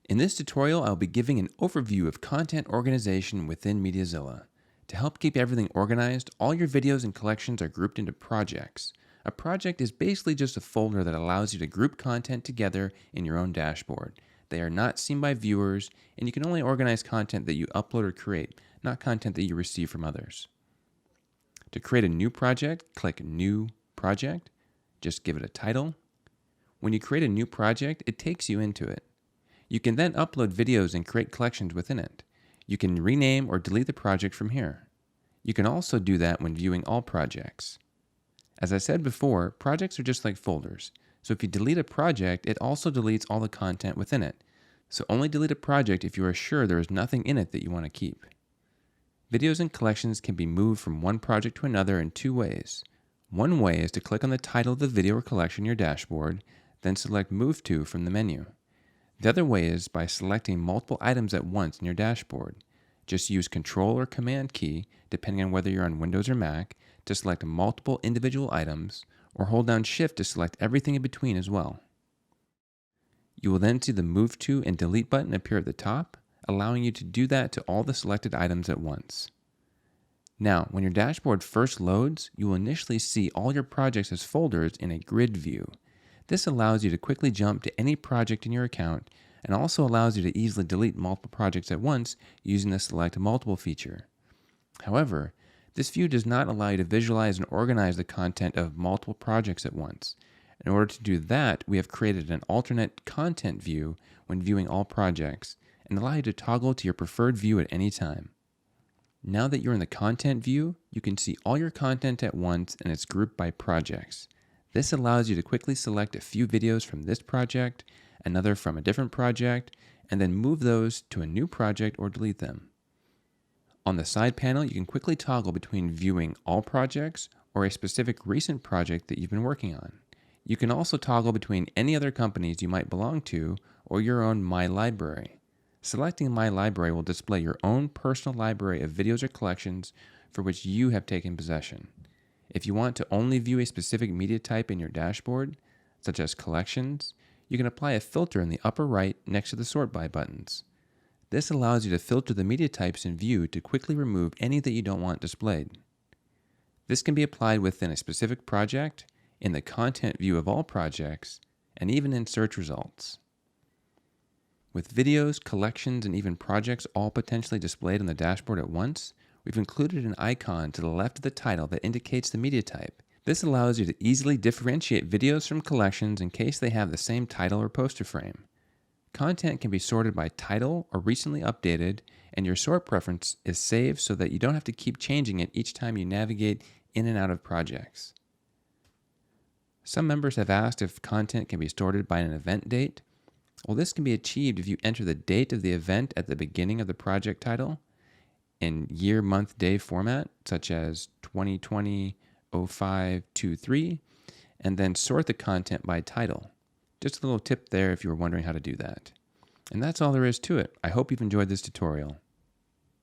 In this tutorial, I'll be giving an overview of content organization within MediaZilla. To help keep everything organized, all your videos and collections are grouped into projects. A project is basically just a folder that allows you to group content together in your own dashboard. They are not seen by viewers, and you can only organize content that you upload or create, not content that you receive from others. To create a new project, click New Project. Just give it a title. When you create a new project, it takes you into it. You can then upload videos and create collections within it. You can rename or delete the project from here. You can also do that when viewing all projects. As I said before, projects are just like folders. So if you delete a project, it also deletes all the content within it. So only delete a project if you are sure there is nothing in it that you want to keep. Videos and collections can be moved from one project to another in two ways. One way is to click on the title of the video or collection in your dashboard, then select Move To from the menu. The other way is by selecting multiple items at once in your dashboard. Just use Control or Command key, depending on whether you're on Windows or Mac, to select multiple individual items, or hold down Shift to select everything in between as well. You will then see the Move To and Delete button appear at the top, allowing you to do that to all the selected items at once. Now, when your dashboard first loads, you will initially see all your projects as folders in a grid view. This allows you to quickly jump to any project in your account and also allows you to easily delete multiple projects at once using the Select Multiple feature. However, this view does not allow you to visualize and organize the content of multiple projects at once. In order to do that, we have created an alternate content view when viewing all projects and allow you to toggle to your preferred view at any time. Now that you're in the content view, you can see all your content at once and it's grouped by projects. This allows you to quickly select a few videos from this project, another from a different project, and then move those to a new project or delete them. On the side panel, you can quickly toggle between viewing all projects or a specific recent project that you've been working on. You can also toggle between any other companies you might belong to or your own My Library. Selecting My Library will display your own personal library of videos or collections for which you have taken possession. If you want to only view a specific media type in your dashboard, such as collections, you can apply a filter in the upper right next to the Sort By buttons. This allows you to filter the media types in view to quickly remove any that you don't want displayed. This can be applied within a specific project, in the content view of all projects, and even in search results. With videos, collections, and even projects all potentially displayed on the dashboard at once, we've included an icon to the left of the title that indicates the media type. This allows you to easily differentiate videos from collections in case they have the same title or poster frame. Content can be sorted by title or recently updated, and your sort preference is saved so that you don't have to keep changing it each time you navigate in and out of projects. Some members have asked if content can be sorted by an event date. Well, this can be achieved if you enter the date of the event at the beginning of the project title in year, month, day format, such as 2020-05-23, and then sort the content by title. Just a little tip there if you were wondering how to do that. And that's all there is to it. I hope you've enjoyed this tutorial.